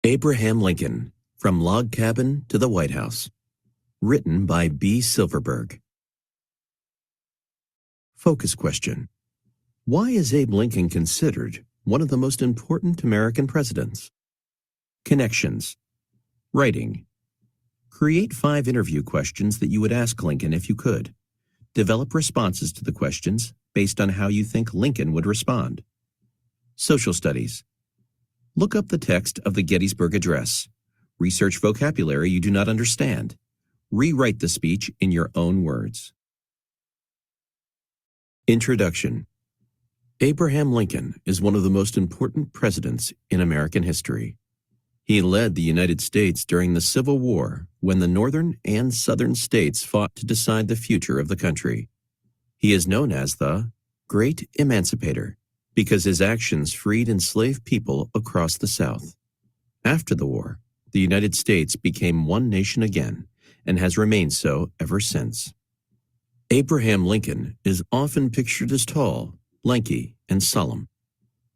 Abraham Lincoln, From Log Cabin to the White House. Written by B. Silverberg. Focus question. Why is Abe Lincoln considered one of the most important American presidents? Connections. Writing. Create 5 interview questions that you would ask Lincoln if you could. Develop responses to the questions based on how you think Lincoln would respond. Social studies. Look up the text of the Gettysburg Address. Research vocabulary you do not understand. Rewrite the speech in your own words. Introduction. Abraham Lincoln is one of the most important presidents in American history. He led the United States during the Civil War when the northern and southern states fought to decide the future of the country. He is known as the Great Emancipator because his actions freed enslaved people across the South. After the war, the United States became one nation again and has remained so ever since. Abraham Lincoln is often pictured as tall, lanky, and solemn.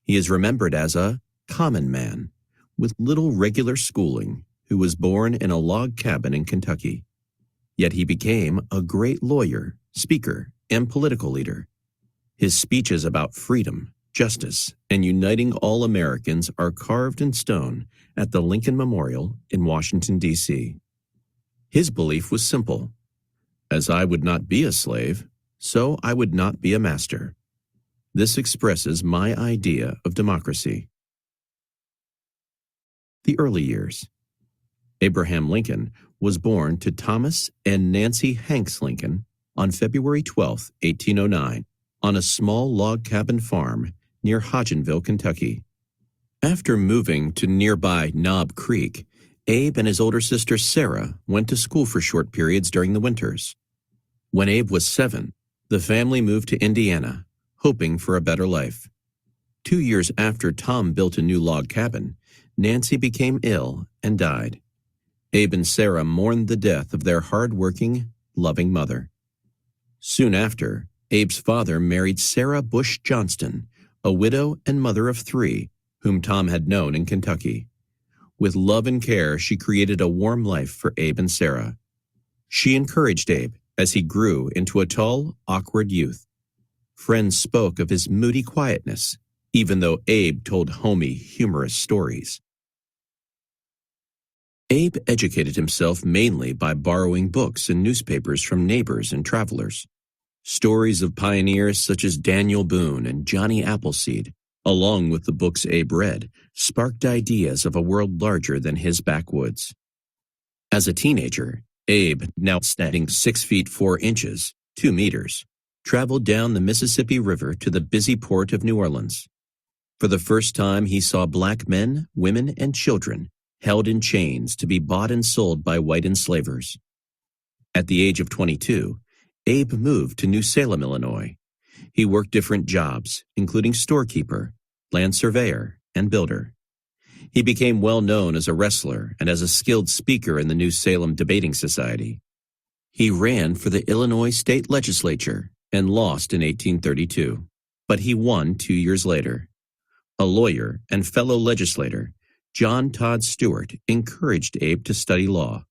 He is remembered as a common man with little regular schooling who was born in a log cabin in Kentucky. Yet he became a great lawyer, speaker, and political leader. His speeches about freedom, justice, and uniting all Americans are carved in stone at the Lincoln Memorial in Washington, D.C. His belief was simple. As I would not be a slave, so I would not be a master. This expresses my idea of democracy. The early years. Abraham Lincoln was born to Thomas and Nancy Hanks Lincoln on February 12, 1809, on a small log cabin farm near Hodgenville, Kentucky. After moving to nearby Knob Creek, Abe and his older sister Sarah went to school for short periods during the winters. When Abe was 7, the family moved to Indiana, hoping for a better life. 2 years after Tom built a new log cabin, Nancy became ill and died. Abe and Sarah mourned the death of their hard-working, loving mother. Soon after, Abe's father married Sarah Bush Johnston, a widow and mother of 3, whom Tom had known in Kentucky. With love and care, she created a warm life for Abe and Sarah. She encouraged Abe as he grew into a tall, awkward youth. Friends spoke of his moody quietness, even though Abe told homey, humorous stories. Abe educated himself mainly by borrowing books and newspapers from neighbors and travelers. Stories of pioneers such as Daniel Boone and Johnny Appleseed, along with the books Abe read, sparked ideas of a world larger than his backwoods. As a teenager, Abe, now standing 6 feet 4 inches, 2 meters, traveled down the Mississippi River to the busy port of New Orleans. For the first time, he saw black men, women, and children held in chains to be bought and sold by white enslavers. At the age of 22, Abe moved to New Salem, Illinois. He worked different jobs, including storekeeper, land surveyor, and builder. He became well known as a wrestler and as a skilled speaker in the New Salem Debating Society. He ran for the Illinois State Legislature and lost in 1832, but he won 2 years later. A lawyer and fellow legislator, John Todd Stewart, encouraged Abe to study law.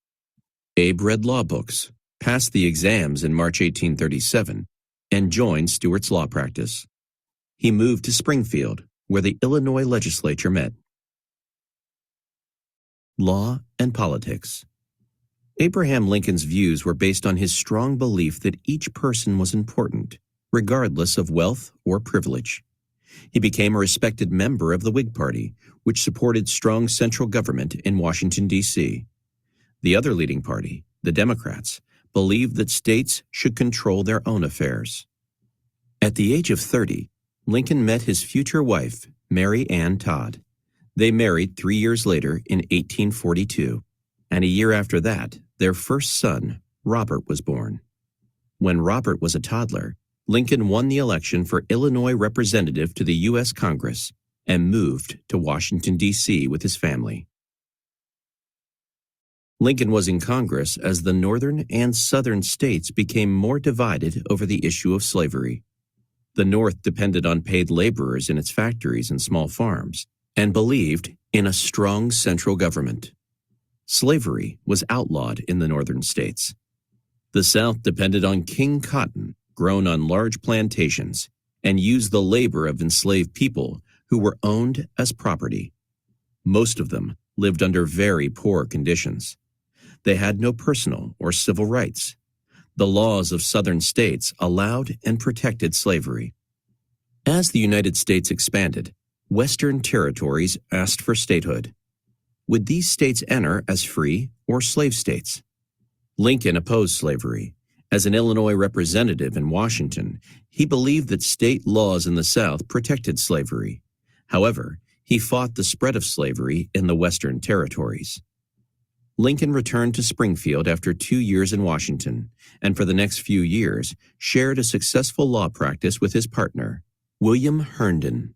Abe read law books, passed the exams in March 1837, and joined Stewart's law practice. He moved to Springfield, where the Illinois legislature met. Law and politics. Abraham Lincoln's views were based on his strong belief that each person was important, regardless of wealth or privilege. He became a respected member of the Whig Party, which supported strong central government in Washington, D.C. The other leading party, the Democrats, believed that states should control their own affairs. At the age of 30, Lincoln met his future wife, Mary Ann Todd. They married 3 years later in 1842, and a year after that, their first son, Robert, was born. When Robert was a toddler, Lincoln won the election for Illinois representative to the U.S. Congress and moved to Washington, D.C. with his family. Lincoln was in Congress as the northern and southern states became more divided over the issue of slavery. The North depended on paid laborers in its factories and small farms, and believed in a strong central government. Slavery was outlawed in the northern states. The South depended on king cotton grown on large plantations and used the labor of enslaved people who were owned as property. Most of them lived under very poor conditions. They had no personal or civil rights. The laws of southern states allowed and protected slavery. As the United States expanded, Western territories asked for statehood. Would these states enter as free or slave states? Lincoln opposed slavery. As an Illinois representative in Washington, he believed that state laws in the South protected slavery. However, he fought the spread of slavery in the Western territories. Lincoln returned to Springfield after 2 years in Washington, and for the next few years shared a successful law practice with his partner, William Herndon.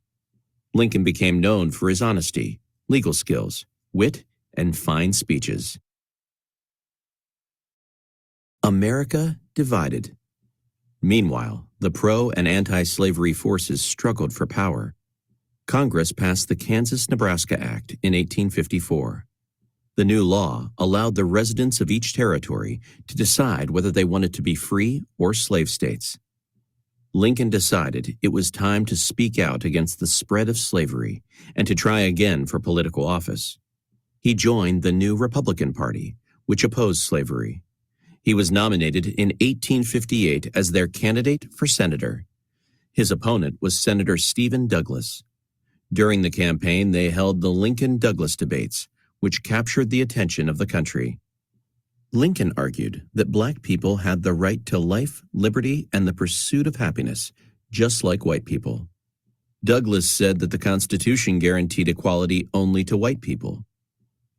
Lincoln became known for his honesty, legal skills, wit, and fine speeches. America divided. Meanwhile, the pro- and anti-slavery forces struggled for power. Congress passed the Kansas-Nebraska Act in 1854. The new law allowed the residents of each territory to decide whether they wanted to be free or slave states. Lincoln decided it was time to speak out against the spread of slavery and to try again for political office. He joined the new Republican Party, which opposed slavery. He was nominated in 1858 as their candidate for senator. His opponent was Senator Stephen Douglas. During the campaign, they held the Lincoln-Douglas debates, which captured the attention of the country. Lincoln argued that black people had the right to life, liberty, and the pursuit of happiness, just like white people. Douglas said that the Constitution guaranteed equality only to white people.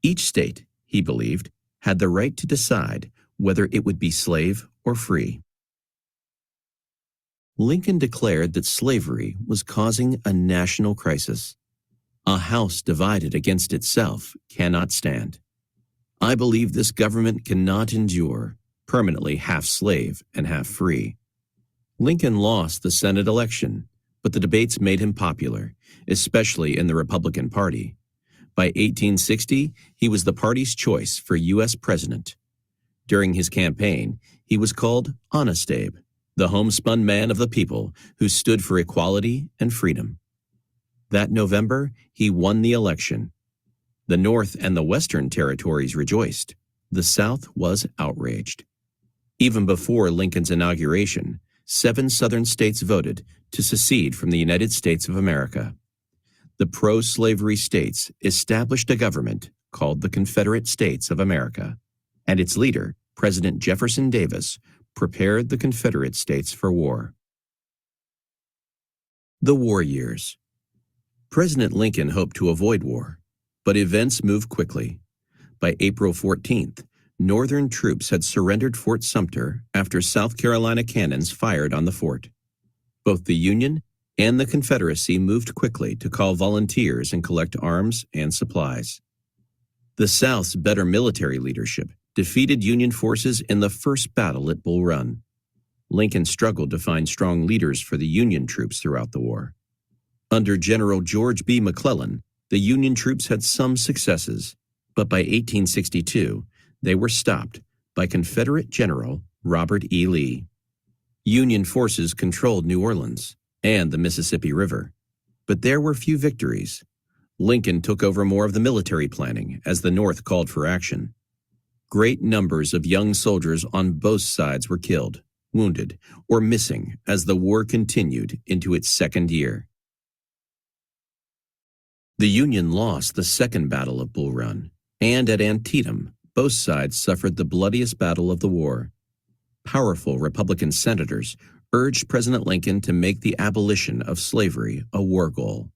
Each state, he believed, had the right to decide whether it would be slave or free. Lincoln declared that slavery was causing a national crisis. A house divided against itself cannot stand. I believe this government cannot endure, permanently half slave and half free. Lincoln lost the Senate election, but the debates made him popular, especially in the Republican Party. By 1860, he was the party's choice for U.S. president. During his campaign, he was called Honest Abe, the homespun man of the people who stood for equality and freedom. That November, he won the election. The North and the Western territories rejoiced. The South was outraged. Even before Lincoln's inauguration, 7 Southern states voted to secede from the United States of America. The pro-slavery states established a government called the Confederate States of America, and its leader, President Jefferson Davis, prepared the Confederate States for war. The war years. President Lincoln hoped to avoid war, but events moved quickly. By April 14th, Northern troops had surrendered Fort Sumter after South Carolina cannons fired on the fort. Both the Union and the Confederacy moved quickly to call volunteers and collect arms and supplies. The South's better military leadership defeated Union forces in the first battle at Bull Run. Lincoln struggled to find strong leaders for the Union troops throughout the war. Under General George B. McClellan, the Union troops had some successes, but by 1862, they were stopped by Confederate General Robert E. Lee. Union forces controlled New Orleans and the Mississippi River, but there were few victories. Lincoln took over more of the military planning as the North called for action. Great numbers of young soldiers on both sides were killed, wounded, or missing as the war continued into its second year. The Union lost the Second Battle of Bull Run, and at Antietam, both sides suffered the bloodiest battle of the war. Powerful Republican senators urged President Lincoln to make the abolition of slavery a war goal.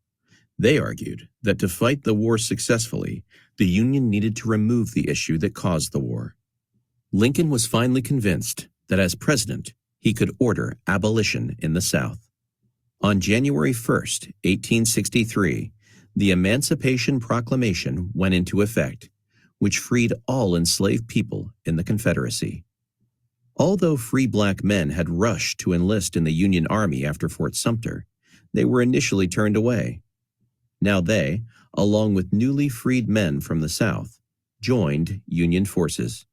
They argued that to fight the war successfully, the Union needed to remove the issue that caused the war. Lincoln was finally convinced that as president, he could order abolition in the South. On January 1st, 1863, the Emancipation Proclamation went into effect, which freed all enslaved people in the Confederacy. Although free black men had rushed to enlist in the Union Army after Fort Sumter, they were initially turned away. Now they, along with newly freed men from the South, joined Union forces.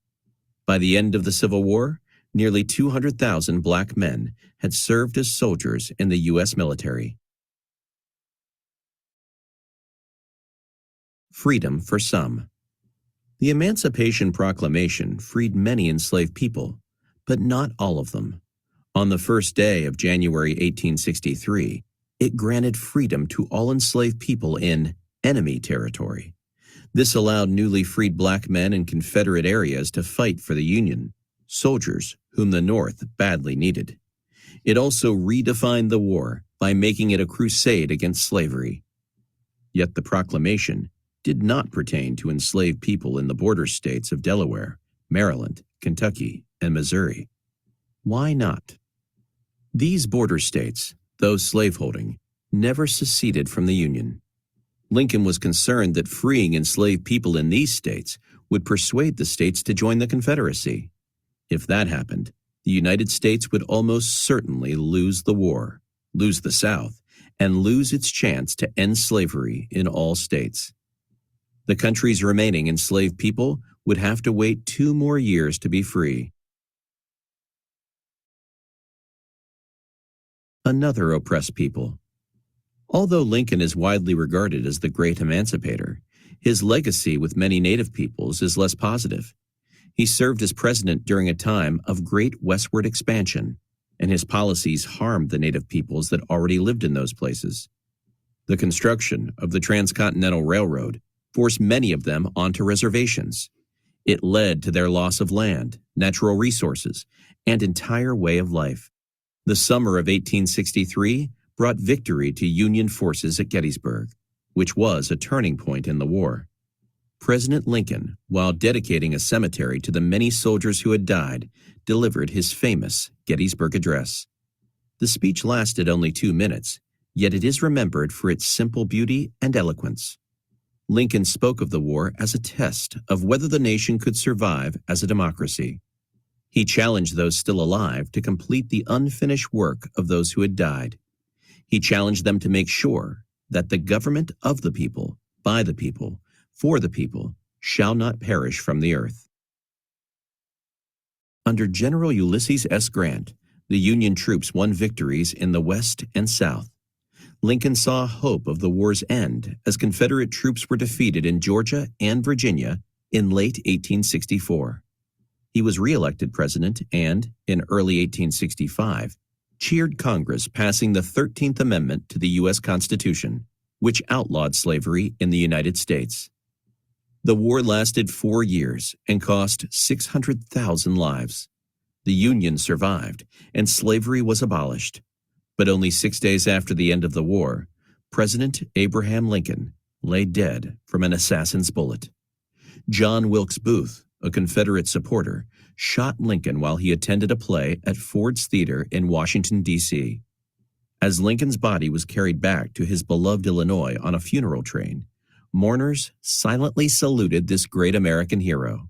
By the end of the Civil War, nearly 200,000 black men had served as soldiers in the U.S. military. Freedom for some. The Emancipation Proclamation freed many enslaved people, but not all of them. On the first day of January 1863, it granted freedom to all enslaved people in enemy territory. This allowed newly freed black men in Confederate areas to fight for the Union, soldiers whom the North badly needed. It also redefined the war by making it a crusade against slavery. Yet the proclamation did not pertain to enslaved people in the border states of Delaware, Maryland, Kentucky, and Missouri. Why not? These border states, though slaveholding, never seceded from the Union. Lincoln was concerned that freeing enslaved people in these states would persuade the states to join the Confederacy. If that happened, the United States would almost certainly lose the war, lose the South, and lose its chance to end slavery in all states. The country's remaining enslaved people would have to wait 2 more years to be free. Another oppressed people. Although Lincoln is widely regarded as the great emancipator, his legacy with many Native peoples is less positive. He served as president during a time of great westward expansion, and his policies harmed the Native peoples that already lived in those places. The construction of the Transcontinental Railroad forced many of them onto reservations. It led to their loss of land, natural resources, and entire way of life. The summer of 1863 brought victory to Union forces at Gettysburg, which was a turning point in the war. President Lincoln, while dedicating a cemetery to the many soldiers who had died, delivered his famous Gettysburg Address. The speech lasted only 2 minutes, yet it is remembered for its simple beauty and eloquence. Lincoln spoke of the war as a test of whether the nation could survive as a democracy. He challenged those still alive to complete the unfinished work of those who had died. He challenged them to make sure that the government of the people, by the people, for the people, shall not perish from the earth. Under General Ulysses S. Grant, the Union troops won victories in the West and South. Lincoln saw hope of the war's end as Confederate troops were defeated in Georgia and Virginia in late 1864. He was re-elected president and, in early 1865, cheered Congress passing the 13th Amendment to the U.S. Constitution, which outlawed slavery in the United States. The war lasted 4 years and cost 600,000 lives. The Union survived, and slavery was abolished. But only 6 days after the end of the war, President Abraham Lincoln lay dead from an assassin's bullet. John Wilkes Booth, a Confederate supporter, shot Lincoln while he attended a play at Ford's Theater in Washington, D.C. As Lincoln's body was carried back to his beloved Illinois on a funeral train, mourners silently saluted this great American hero.